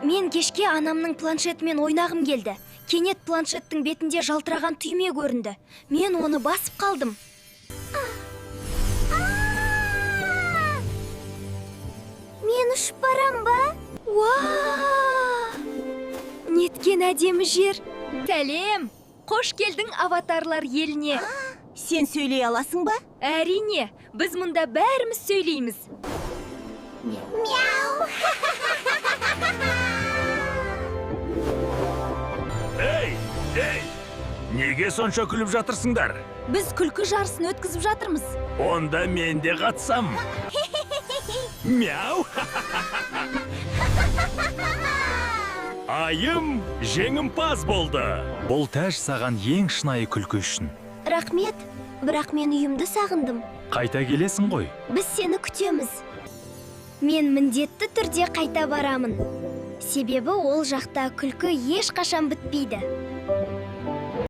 Мен кешке анамның планшетімен ойнағым келді. Кенет планшеттің бетінде жалтыраған түйме көрінді. Мен оны басып қалдым. Мен ұшып барам ба? Неткен әдемі жер. Сәлем. Қош келдің аватарлар еліне. Сен сөйлей аласың ба? Әрине, біз мұнда бәріміз сөйлейміз. Мяу! Ей! Неге сонша күліп жатырсыңдар? Біз күлкі жарысын өткізіп жатырмыз. Онда мен де қатсам. Мяу! Айым жеңімпаз болды. Бұл тәж саған ең шынайы күлкі үшін. Рахмет, бірақ мен үйімді сағындым. Қайта келесің ғой. Біз сені күтеміз. Мен міндетті түрде қайта барамын. Себебі ол жақта күлкі ешқашан бітпейді.